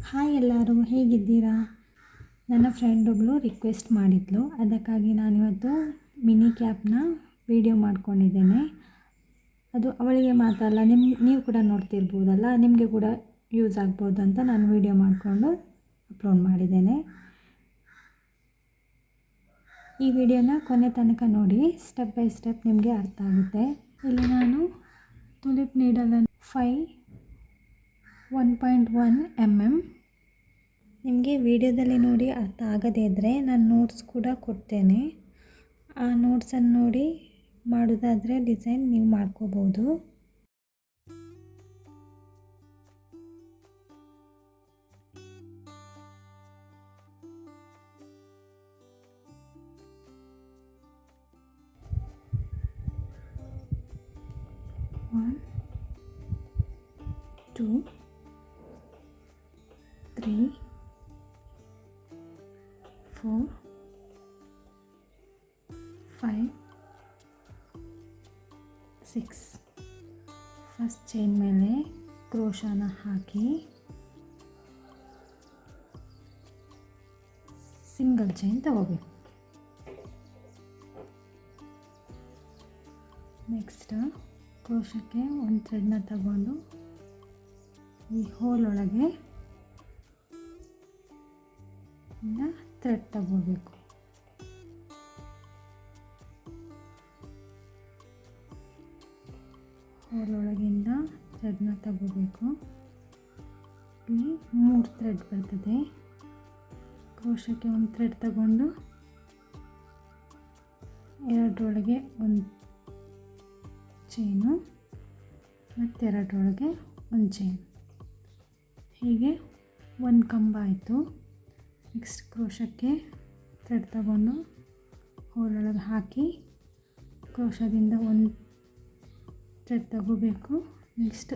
Hi ಎಲ್ಲರೂ ಹೇಗಿದ್ದೀರಾ? ನನ್ನ ಫ್ರೆಂಡ್ ಒಬ್ಬಳು ರಿಕ್ವೆಸ್ಟ್ ಮಾಡಿದ್ಲು, ಅದಕ್ಕಾಗಿ ನಾನಿವತ್ತು ಮಿನಿ ಕ್ಯಾಪ್ನ ವಿಡಿಯೋ ಮಾಡ್ಕೊಂಡಿದ್ದೇನೆ. ಅದು ಅವಳಿಗೆ ಮಾತ್ರ ಅಲ್ಲ, ನೀವು ಕೂಡ ನೋಡ್ತಿರ್ಬೋದಲ್ಲ, ನಿಮಗೆ ಕೂಡ ಯೂಸ್ ಆಗ್ಬೋದು ಅಂತ ನಾನು ವಿಡಿಯೋ ಮಾಡಿಕೊಂಡು ಅಪ್ಲೋಡ್ ಮಾಡಿದ್ದೇನೆ. ಈ ವಿಡಿಯೋನ ಕೊನೆ ತನಕ ನೋಡಿ, ಸ್ಟೆಪ್ ಬೈ ಸ್ಟೆಪ್ ನಿಮಗೆ ಅರ್ಥ ಆಗುತ್ತೆ. ಇಲ್ಲಿ ನಾನು ತುಲಿಪ್ ನೀಡಲನ್ನು 1.1 mm. ನಿಮಗೆ ವಿಡಿಯೋದಲ್ಲಿ ನೋಡಿ ಅರ್ಥ ಆಗದೇ ಇದ್ದರೆ ನಾನು ನೋಟ್ಸ್ ಕೂಡ ಕೊಡ್ತೇನೆ. ಆ ನೋಟ್ಸನ್ನು ನೋಡಿ ಮಾಡೋದಾದರೆ ಡಿಸೈನ್ ನೀವು ಮಾಡ್ಕೋಬೋದು. One, 2, 3, 4, 5, 6. ಫಸ್ಟ್ ಚೈನ್ ಮೇಲೆ ಕ್ರೋಶಾನ ಹಾಕಿ ಸಿಂಗಲ್ ಚೈನ್ ತಗೋಬೇಕು. ನೆಕ್ಸ್ಟ್ ಕ್ರೋಶಕ್ಕೆ ಒಂದು ಥ್ರೆಡ್ನ ತಗೊಂಡು ಈ ಹೋಲ್ ಒಳಗೆ ಥ್ರೆಡ್ ತಗೋಬೇಕು. ಹೋಲ್ ಒಳಗಿಂದ ಥ್ರೆಡ್ನ ತಗೋಬೇಕು. ಇಲ್ಲಿ 3 ಥ್ರೆಡ್ ಬರ್ತದೆ. ಕ್ರೋಶಕ್ಕೆ ಒಂದು ಥ್ರೆಡ್ ತಗೊಂಡು ಎರಡರೊಳಗೆ ಒಂದು ಚೈನು ಮತ್ತೆರಡರೊಳಗೆ ಒಂದು ಚೈನ್, ಹೀಗೆ ಒಂದು ಕಂಬ ಆಯಿತು. ನೆಕ್ಸ್ಟ್ ಕ್ರೋಶಕ್ಕೆ ಥ್ರೆಡ್ ತಗೊಂಡು ಹೋಲೊಳಗೆ ಹಾಕಿ ಕ್ರೋಶದಿಂದ ಒಂದು ಥ್ರೆಡ್ ತಗೋಬೇಕು. ನೆಕ್ಸ್ಟ್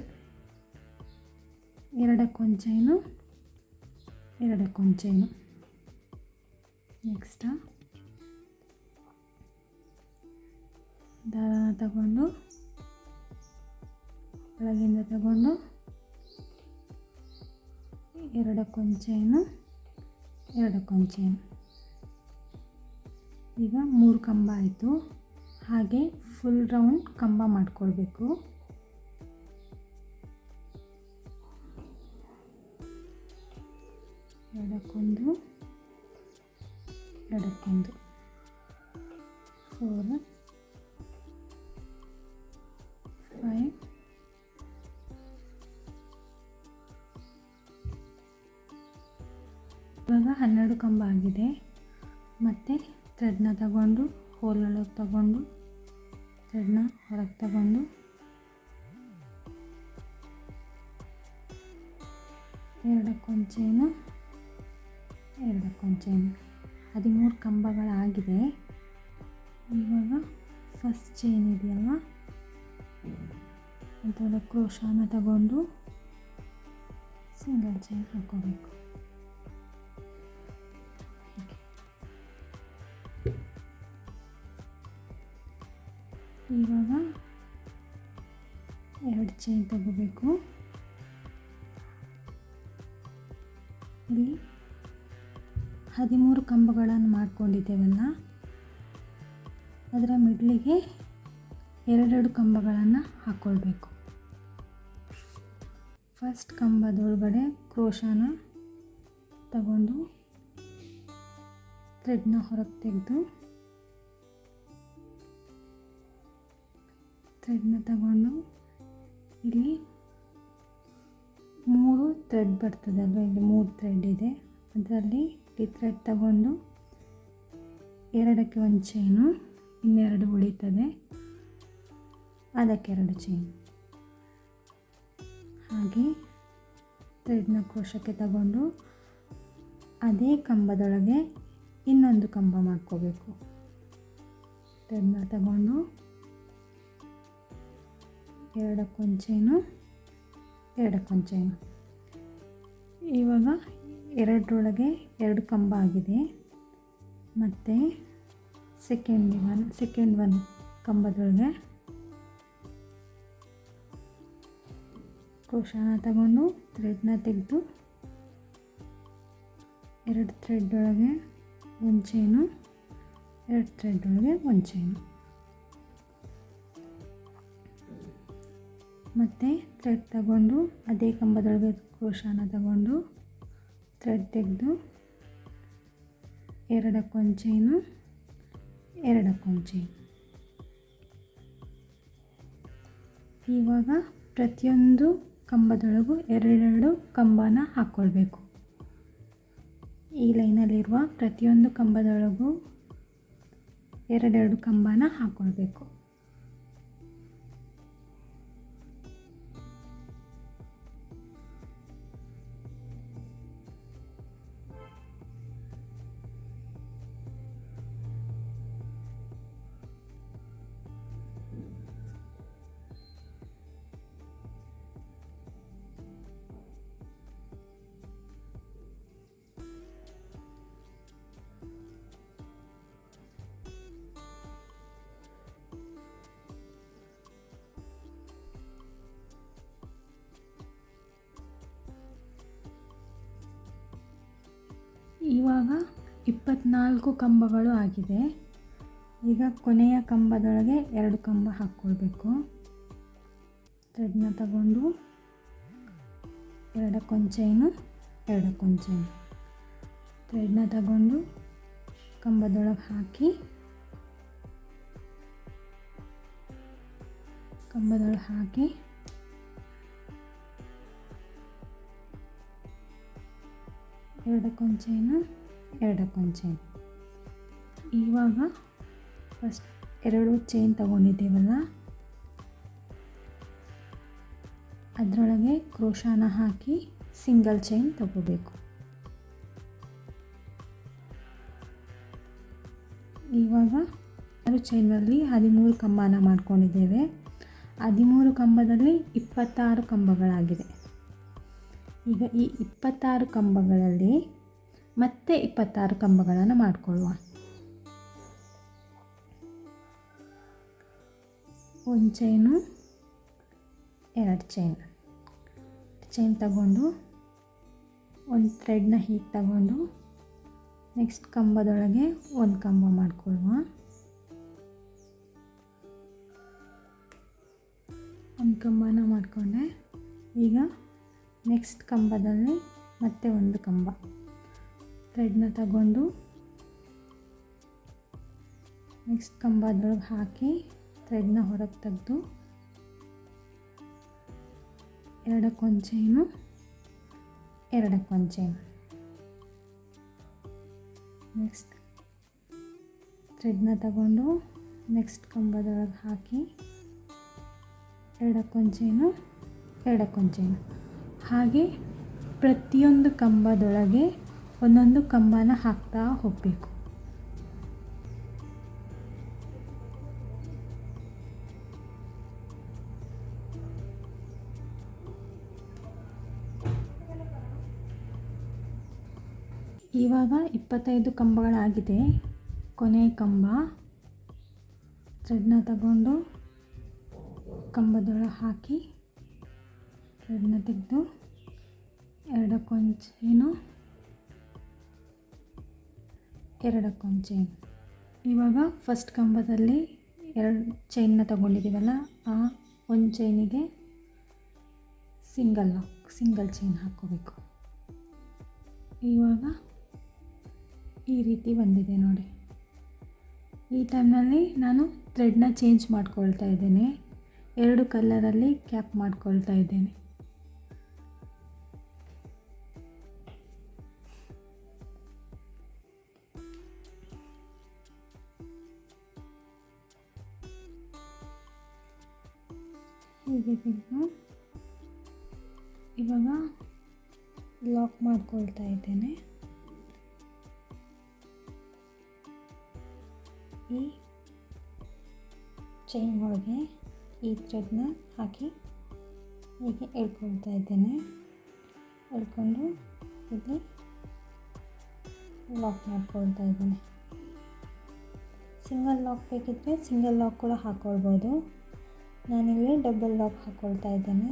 ಎರಡಕ್ಕೊಂದು ಚೈನು, ಎರಡಕ್ಕೊಂದು ಚೈನು. ನೆಕ್ಸ್ಟ್ ದಾರನ ತಗೊಂಡು ಒಳಗಿಂದ ತಗೊಂಡು ಎರಡಕ್ಕೊಂದು ಚೈನು, ಎರಡಕ್ಕೊಂದು ಚೈನು. ಈಗ 3 ಕಂಬ ಆಯಿತು. ಹಾಗೆ ಫುಲ್ ರೌಂಡ್ ಕಂಬ ಮಾಡಿಕೊಳ್ಬೇಕು. ಎರಡಕ್ಕೊಂದು, ಎರಡಕ್ಕೊಂದು, 4, 5, ಇವಾಗ 12 ಕಂಬ ಆಗಿದೆ. ಮತ್ತು ಥ್ರೆಡ್ನ ತಗೊಂಡು ಹೋಲೊಳಗೆ ತಗೊಂಡು ಥ್ರೆಡ್ನ ಹೊರಗೆ ತಗೊಂಡು ಎರಡಕ್ಕೊಂದು ಚೈನು, ಎರಡಕ್ಕೊಂದು ಚೈನು. 13 ಕಂಬಗಳಾಗಿದೆ. ಇವಾಗ ಫಸ್ಟ್ ಚೈನ್ ಇದೆಯಲ್ವ, ಅದರ ಕ್ರೋಶಾನ ತಗೊಂಡು ಸಿಂಗಲ್ ಚೈನ್ ಹಾಕೋಬೇಕು. ಇವಾಗ 2 ಚೈನ್ ತಗೋಬೇಕು. ಇಲ್ಲಿ 13 ಕಂಬಗಳನ್ನು ಮಾಡ್ಕೊಂಡಿದ್ದೇವಲ್ಲ, ಅದರ ಮಿಡ್ಲಿಗೆ 2 ಕಂಬಗಳನ್ನು ಹಾಕ್ಕೊಳ್ಬೇಕು. ಫಸ್ಟ್ ಕಂಬದೊಳಗಡೆ ಕ್ರೋಶಾನ ತಗೊಂಡು ಥ್ರೆಡ್ನ ಹೊರಗೆ ತೆಗೆದು ಥ್ರೆಡ್ನ ತಗೊಂಡು ಇಲ್ಲಿ 3 ಥ್ರೆಡ್ ಬರ್ತದಲ್ವ, ಇಲ್ಲಿ 3 ಥ್ರೆಡ್ ಇದೆ. ಅದರಲ್ಲಿ ಈ ಥ್ರೆಡ್ ತಗೊಂಡು ಎರಡಕ್ಕೆ ಒಂದು ಚೈನು, ಇನ್ನೆರಡು ಉಳಿತದೆ, ಅದಕ್ಕೆ 2 ಚೈನ್. ಹಾಗೆ ಥ್ರೆಡ್ನ ಕ್ರೋಶಕ್ಕೆ ತಗೊಂಡು ಅದೇ ಕಂಬದೊಳಗೆ ಇನ್ನೊಂದು ಕಂಬ ಮಾಡ್ಕೋಬೇಕು. ಥ್ರೆಡ್ನ ತಗೊಂಡು ಎರಡಕ್ಕೊಂದು ಚೈನು, ಎರಡಕ್ಕೊಂದು ಚೈನು. ಇವಾಗ 2ರೊಳಗೆ 2 ಕಂಬ ಆಗಿದೆ. ಮತ್ತು ಸೆಕೆಂಡ್ ಒನ್ ಕಂಬದೊಳಗೆ ಕ್ರೋಶಾನ ತಗೊಂಡು ಥ್ರೆಡ್ನ ತೆಗೆದು 2 ಥ್ರೆಡ್ ಒಳಗೆ ಒಂದು ಚೈನು, 2 ಥ್ರೆಡ್ ಒಳಗೆ ಒಂದು ಚೈನು. ಮತ್ತು ಥ್ರೆಡ್ ತಗೊಂಡು ಅದೇ ಕಂಬದೊಳಗೆ ಕ್ರೋಶಾನ ತಗೊಂಡು ಥ್ರೆಡ್ ತೆಗೆದು 2 ಚೈನು, 2 ಚೈನು. ಇವಾಗ ಪ್ರತಿಯೊಂದು ಕಂಬದೊಳಗೂ 2 ಕಂಬನ ಹಾಕ್ಕೊಳ್ಬೇಕು. ಈ ಲೈನಲ್ಲಿರುವ ಪ್ರತಿಯೊಂದು ಕಂಬದೊಳಗೂ 2 ಕಂಬನ ಹಾಕ್ಕೊಳ್ಬೇಕು. ಇವಾಗ 24 ಕಂಬಗಳು ಆಗಿದೆ. ಈಗ ಕೊನೆಯ ಕಂಬದೊಳಗೆ 2 ಕಂಬ ಹಾಕ್ಕೊಳ್ಬೇಕು. ಥ್ರೆಡ್ನ ತಗೊಂಡು 2 ಚೈನು, 2 ಚೈನು. ಥ್ರೆಡ್ನ ತಗೊಂಡು ಕಂಬದೊಳಗೆ ಹಾಕಿ ಎರಡಕ್ಕೊಂದು ಚೈನು, 2 ಚೈನು. ಇವಾಗ ಫಸ್ಟ್ 2 ಚೈನ್ ತಗೊಂಡಿದ್ದೇವಲ್ಲ, ಅದರೊಳಗೆ ಕ್ರೋಶಾನ ಹಾಕಿ ಸಿಂಗಲ್ ಚೈನ್ ತಗೋಬೇಕು. ಇವಾಗ 6 ಚೈನಲ್ಲಿ 13 ಕಂಬನ ಮಾಡ್ಕೊಂಡಿದ್ದೇವೆ. 13 ಕಂಬದಲ್ಲಿ 26 ಕಂಬಗಳಾಗಿದೆ. ಈಗ ಈ 26 ಕಂಬಗಳಲ್ಲಿ ಮತ್ತೆ 26 ಕಂಬಗಳನ್ನು ಮಾಡಿಕೊಳ್ಳುವ. 1 ಚೈನು, 2 ಚೈನ್ ತಗೊಂಡು ಒಂದು ಥ್ರೆಡ್ನ ಹೀಗೆ ತಗೊಂಡು ನೆಕ್ಸ್ಟ್ ಕಂಬದೊಳಗೆ 1 ಕಂಬ ಮಾಡಿಕೊಳ್ಳುವ. 1 ಕಂಬನ ಮಾಡಿಕೊಂಡೆ. ಈಗ ನೆಕ್ಸ್ಟ್ ಕಂಬದಲ್ಲಿ ಮತ್ತೆ 1 ಕಂಬ. ಥ್ರೆಡ್ನ ತಗೊಂಡು ನೆಕ್ಸ್ಟ್ ಕಂಬದೊಳಗೆ ಹಾಕಿ ಥ್ರೆಡ್ನ ಹೊರಗೆ ತೆಗೆದು 2 ಚೈನು, 2 ಚೈನು. ನೆಕ್ಸ್ಟ್ ಥ್ರೆಡ್ನ ತಗೊಂಡು ನೆಕ್ಸ್ಟ್ ಕಂಬದೊಳಗೆ ಹಾಕಿ 2 ಚೈನು, 2 ಚೈನು. ಹಾಗೆ ಪ್ರತಿಯೊಂದು ಕಂಬದೊಳಗೆ ಒಂದೊಂದು ಕಂಬನ ಹಾಕ್ತಾ ಹೋಗಬೇಕು. ಇವಾಗ 25 ಕಂಬಗಳಾಗಿದೆ. ಕೊನೆಯ ಕಂಬ. ಥ್ರೆಡ್ನ ತಗೊಂಡು ಕಂಬದೊಳಗೆ ಹಾಕಿ ಥ್ರೆಡ್ನ ತೆಗೆದು 2 ಚೈನು, 2 ಚೈನು. ಇವಾಗ ಫಸ್ಟ್ ಕಂಬದಲ್ಲಿ 2 ಚೈನ್ನ ತಗೊಂಡಿದ್ದೀವಲ್ಲ, ಆ 1 ಚೈನಿಗೆ ಸಿಂಗಲ್ ಚೈನ್ ಹಾಕ್ಕೋಬೇಕು. ಇವಾಗ ಈ ರೀತಿ ಬಂದಿದೆ ನೋಡಿ. ಈ ಟೈಮ್ನಲ್ಲಿ ನಾನು ಥ್ರೆಡ್ನ ಚೇಂಜ್ ಮಾಡ್ಕೊಳ್ತಾ ಇದ್ದೇನೆ. 2 ಕಲರಲ್ಲಿ ಕ್ಯಾಪ್ ಮಾಡ್ಕೊಳ್ತಾ ಇದ್ದೇನೆ. ಹೀಗೆ ತೆಗೆದು ಇವಾಗ ಲಾಕ್ ಮಾಡ್ಕೊಳ್ತಾ ಇದ್ದೇನೆ. ಈ ಚೈನ್ ಒಳಗೆ ಈ ಥ್ರೆಡ್ನ ಹಾಕಿ ಹೀಗೆ ಎಳ್ಕೊಳ್ತಾ ಇದ್ದೇನೆ. ಎಳ್ಕೊಂಡು ಇಲ್ಲಿ ಲಾಕ್ ಮಾಡ್ಕೊಳ್ತಾ ಇದ್ದೇನೆ. ಸಿಂಗಲ್ ಲಾಕ್ ಬೇಕಿದ್ದರೆ ಸಿಂಗಲ್ ಲಾಕ್ ಕೂಡ ಹಾಕ್ಕೊಳ್ಬೋದು. ನಾನಿಲ್ಲಿ ಡಬಲ್ ಲಾಕ್ ಹಾಕ್ಕೊಳ್ತಾ ಇದ್ದೇನೆ.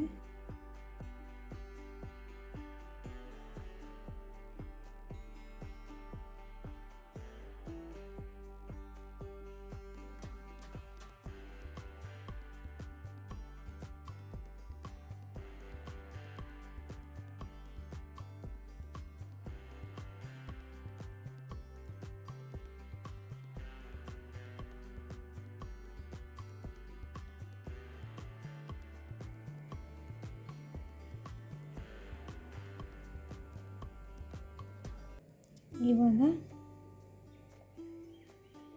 ಇವಾಗ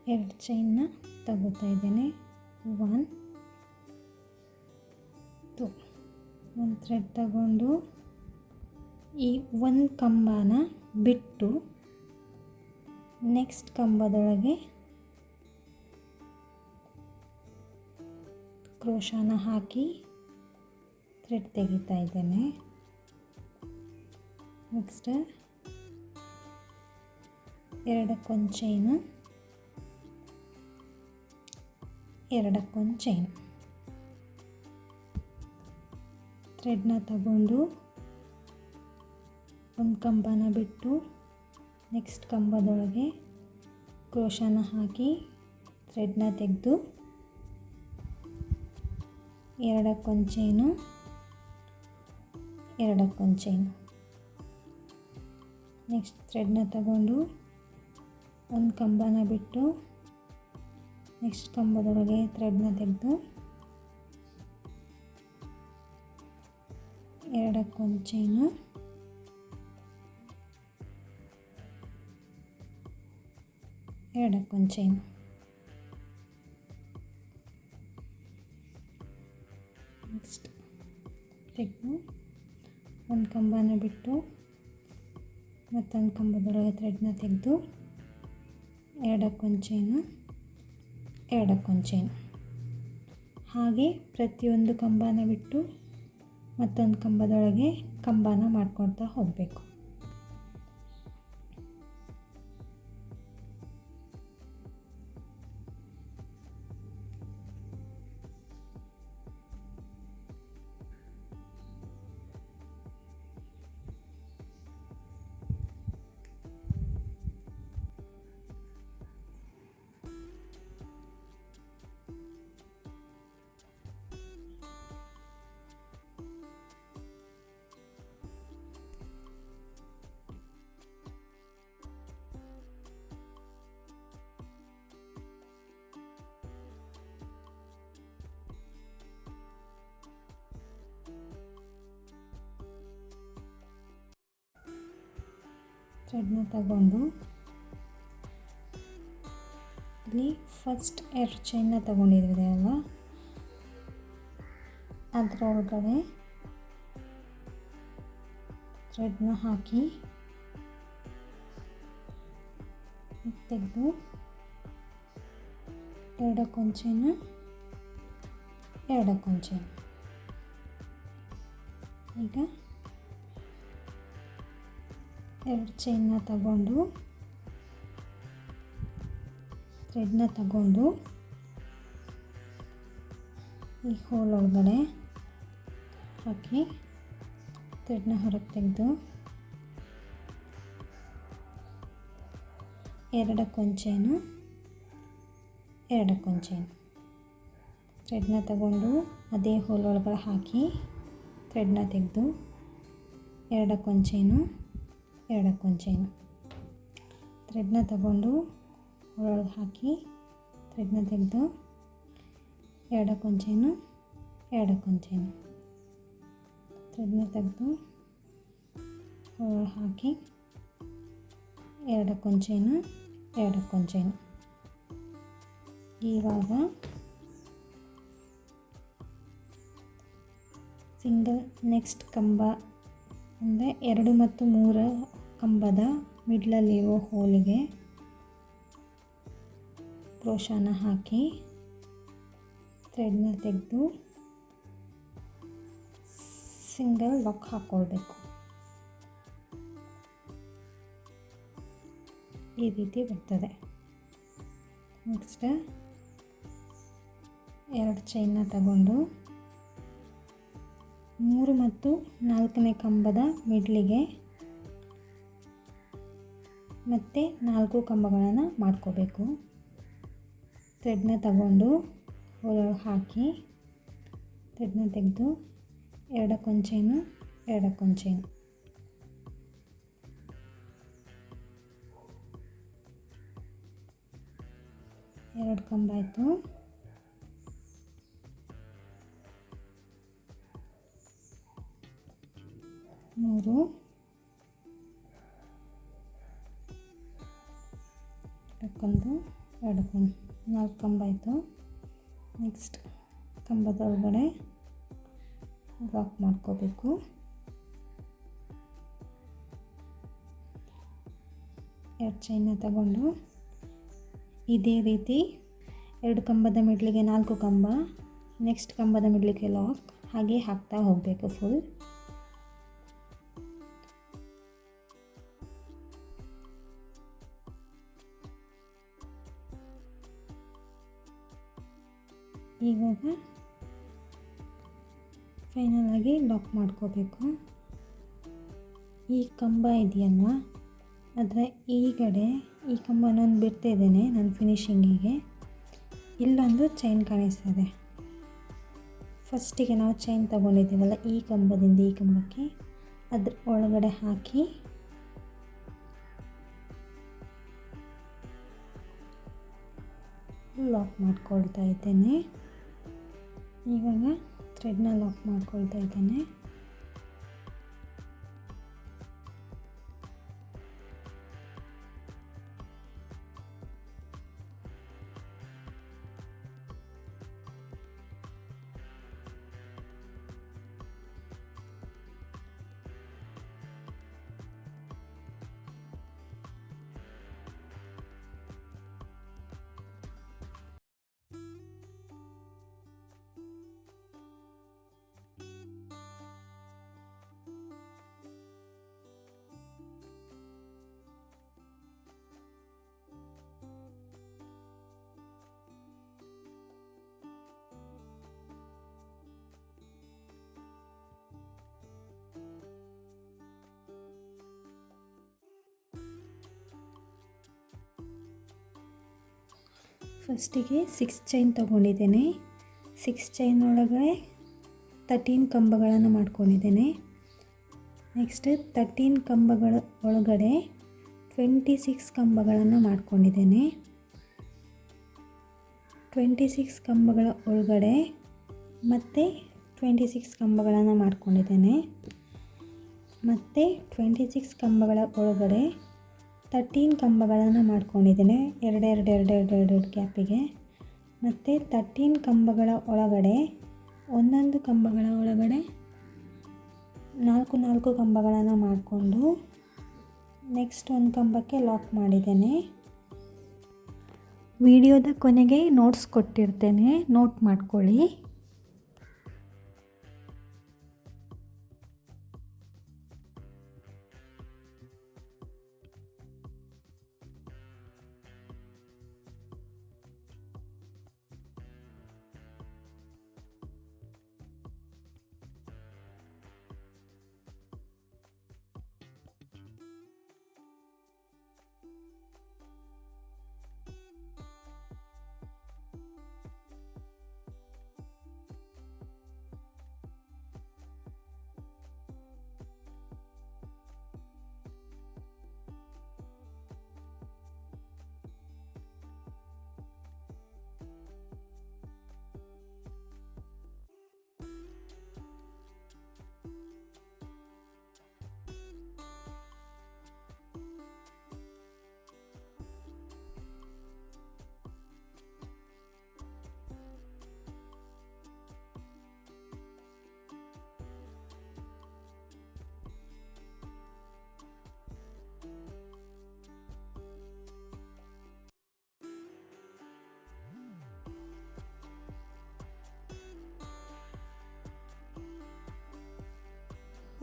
2 ಚೈನ್ನ ತಗೋತಾ ಇದ್ದೇನೆ. 1 2 ಒಂದು ಥ್ರೆಡ್ ತಗೊಂಡು ಈ ಒಂದು ಕಂಬನ ಬಿಟ್ಟು ನೆಕ್ಸ್ಟ್ ಕಂಬದೊಳಗೆ ಕ್ರೋಶಾನ ಹಾಕಿ ಥ್ರೆಡ್ ತೆಗಿತಾ ಇದ್ದೇನೆ. ನೆಕ್ಸ್ಟ್ ಎರಡಕ್ಕೊಂದು ಚೈನು, ಎರಡಕ್ಕೊಂದು ಚೈನು. ಥ್ರೆಡ್ನ ತಗೊಂಡು ಒಂದು ಕಂಬನ ಬಿಟ್ಟು ನೆಕ್ಸ್ಟ್ ಕಂಬದೊಳಗೆ ಕ್ರೋಶಾನ ಹಾಕಿ ಥ್ರೆಡ್ನ ತೆಗೆದು ಎರಡಕ್ಕೊಂದು ಚೈನು, ಎರಡಕ್ಕೊಂದು ಚೈನು. ನೆಕ್ಸ್ಟ್ ಥ್ರೆಡ್ನ ತಗೊಂಡು ಒಂದು ಕಂಬನ ಬಿಟ್ಟು ನೆಕ್ಸ್ಟ್ ಕಂಬದೊಳಗೆ ಥ್ರೆಡ್ನ ತೆಗೆದು ಎರಡಕ್ಕೊಂದು ಚೈನು, ಎರಡಕ್ಕೊಂದು ಚೈನು. ನೆಕ್ಸ್ಟ್ ತೆಗೆದು ಒಂದು ಕಂಬನ ಬಿಟ್ಟು ಮತ್ತೊಂದು ಕಂಬದೊಳಗೆ ಥ್ರೆಡ್ನ ತೆಗೆದು ಎರಡಕ್ಕೊಂದು ಚೈನು, ಎರಡಕ್ಕೊಂದು ಚೈನು. ಹಾಗೆ ಪ್ರತಿಯೊಂದು ಕಂಬನ ಬಿಟ್ಟು ಮತ್ತೊಂದು ಕಂಬದೊಳಗೆ ಕಂಬನ ಮಾಡ್ಕೊಳ್ತಾ ಹೋಗಬೇಕು. ಥ್ರೆಡ್ನ ತಗೊಂಡು ಇಲ್ಲಿ ಫಸ್ಟ್ 2 ಚೈನ್ನ ತಗೊಂಡಿದ್ದೀವಿ ಅಲ್ವಾ, ಅದರೊಳಗಡೆ ಥ್ರೆಡ್ನ ಹಾಕಿ ತೆಗೆದು ಎರಡಕ್ಕೊಂದು ಚೈನು, ಎರಡಕ್ಕೊಂದು ಚೈನು. ಈಗ 2 ಚೈನ್ನ ತಗೊಂಡು ಥ್ರೆಡ್ನ ತಗೊಂಡು ಈ ಹೋಲ್ ಒಳಗಡೆ ಹಾಕಿ ಥ್ರೆಡ್ನ ಹೊರಗೆ ತೆಗೆದು ಎರಡಕ್ಕೊಂದು ಚೈನು, ಎರಡಕ್ಕೊಂದು ಚೈನು. ಥ್ರೆಡ್ನ ತಗೊಂಡು ಅದೇ ಹೋಲ್ ಒಳಗಡೆ ಹಾಕಿ ಥ್ರೆಡ್ನ ತೆಗೆದು ಎರಡಕ್ಕೊಂದು ಚೈನು, ಎರಡಕ್ಕೊಂದು ಚೈನು. ಥ್ರೆಡ್ನ ತಗೊಂಡು ಒಳಗೆ ಹಾಕಿ ಥ್ರೆಡ್ನ ತೆಗೆದು ಎರಡಕ್ಕೊಂದು ಚೈನು, ಎರಡಕ್ಕೊಂದು ಚೈನು. ಥ್ರೆಡ್ನ ತೆಗೆದು ಒಳಗೆ ಹಾಕಿ ಎರಡಕ್ಕೊಂದು ಚೈನು, ಎರಡಕ್ಕೊಂದು ಚೈನು. ಇವಾಗ ಸಿಂಗಲ್ ನೆಕ್ಸ್ಟ್ ಕಂಬ ಅಂದರೆ 2 ಮತ್ತು 3 ಕಂಬದ ಮಿಡ್ಲಲ್ಲಿರೋ ಹೋಲಿಗೆ ಕ್ರೋಶಾನ ಹಾಕಿ ಥ್ರೆಡ್ನ ತೆಗೆದು ಸಿಂಗಲ್ ಲಾಕ್ ಹಾಕ್ಕೊಳ್ಬೇಕು. ಈ ರೀತಿ ಬರ್ತದೆ. ನೆಕ್ಸ್ಟ್ 2 ಚೈನ್ನ ತಗೊಂಡು 3 ಮತ್ತು 4ನೇ ಕಂಬದ ಮಿಡ್ಲಿಗೆ ಮತ್ತು 4 ಕಂಬಗಳನ್ನು ಮಾಡ್ಕೋಬೇಕು. ಥ್ರೆಡ್ನ ತಗೊಂಡು ಒಳಗೆ ಹಾಕಿ ಥ್ರೆಡ್ನ ತೆಗೆದು ಎರಡಕ್ಕೊಂದು ಚೈನು, ಎರಡಕ್ಕೊಂದು ಚೈನು. ಎರಡು ಕಂಬ ಆಯಿತು. ಮೂರು ಒಂದು 2 ಕಂಬ 4 ಕಂಬ ಆಯಿತು. ನೆಕ್ಸ್ಟ್ ಕಂಬದ ಒಳಗಡೆ ಲಾಕ್ ಮಾಡ್ಕೋಬೇಕು. ಎರಡು ಚೈನ್ನ ತಗೊಂಡು ಇದೇ ರೀತಿ 2 ಕಂಬದ ಮಿಡ್ಲಿಗೆ 4 ಕಂಬ, ನೆಕ್ಸ್ಟ್ ಕಂಬದ ಮಿಡ್ಲಿಗೆ ಲಾಕ್, ಹಾಗೆ ಹಾಕ್ತಾ ಹೋಗಬೇಕು ಫುಲ್. ಇವಾಗ ಫೈನಲ್ ಆಗಿ ಲಾಕ್ ಮಾಡ್ಕೋಬೇಕು. ಈ ಕಂಬ ಇದೆಯಲ್ವಾ, ಅದರ ಈ ಕಡೆ ಈ ಕಂಬನೊಂದು ಬಿಡ್ತಿದ್ದೇನೆ ನಾನು ಫಿನಿಶಿಂಗಿಗೆ. ಇಲ್ಲೊಂದು ಚೈನ್ ಕಾಣಿಸ್ತದೆ. ಫಸ್ಟಿಗೆ ನಾವು ಚೈನ್ ತಗೊಂಡಿದ್ದೀವಲ್ಲ ಈ ಕಂಬದಿಂದ ಈ ಕಂಬಕ್ಕೆ, ಅದ್ರ ಒಳಗಡೆ ಹಾಕಿ ಲಾಕ್ ಮಾಡ್ಕೊಳ್ತಾ ಇದ್ದೇನೆ. ಇವಾಗ ಥ್ರೆಡ್ನ ಲಾಕ್ ಮಾಡ್ಕೊಳ್ತಾ ಇದ್ದೇನೆ. ಫಸ್ಟಿಗೆ 6 ಚೈನ್ ತೊಗೊಂಡಿದ್ದೇನೆ. 6 ಚೈನ್ ಒಳಗಡೆ 13 ಕಂಬಗಳನ್ನು ಮಾಡ್ಕೊಂಡಿದ್ದೇನೆ. ನೆಕ್ಸ್ಟ್ 13 ಕಂಬಗಳ ಒಳಗಡೆ 26 ಕಂಬಗಳನ್ನು ಮಾಡ್ಕೊಂಡಿದ್ದೇನೆ. 26 ಕಂಬಗಳ ಒಳಗಡೆ ಮತ್ತೆ 26 ಕಂಬಗಳನ್ನು ಮಾಡ್ಕೊಂಡಿದ್ದೇನೆ. ಮತ್ತು 26 ಕಂಬಗಳ ಒಳಗಡೆ 13 ಕಂಬಗಳನ್ನು ಮಾಡ್ಕೊಂಡಿದ್ದೇನೆ, ಎರಡು ಗ್ಯಾಪಿಗೆ. ಮತ್ತು 13 ಕಂಬಗಳ ಒಳಗಡೆ ಒಂದೊಂದು ಕಂಬಗಳ ಒಳಗಡೆ 4 ಕಂಬಗಳನ್ನು ಮಾಡಿಕೊಂಡು ನೆಕ್ಸ್ಟ್ ಒಂದು ಕಂಬಕ್ಕೆ ಲಾಕ್ ಮಾಡಿದ್ದೇನೆ. ವಿಡಿಯೋದ ಕೊನೆಗೆ ನೋಟ್ಸ್ ಕೊಟ್ಟಿರ್ತೇನೆ, ನೋಟ್ ಮಾಡ್ಕೊಳ್ಳಿ.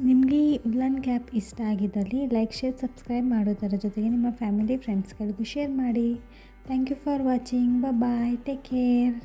ನಿಮಗೆ ಈ ಉಲ್ಲನ್ ಕ್ಯಾಪ್ ಇಷ್ಟ ಆಗಿದ್ದಲ್ಲಿ ಲೈಕ್, ಶೇರ್, ಸಬ್ಸ್ಕ್ರೈಬ್ ಮಾಡೋದರ ಜೊತೆಗೆ ನಿಮ್ಮ ಫ್ಯಾಮಿಲಿ ಫ್ರೆಂಡ್ಸ್ಗಳಿಗೂ ಶೇರ್ ಮಾಡಿ. Thank you for watching. Bye, take care.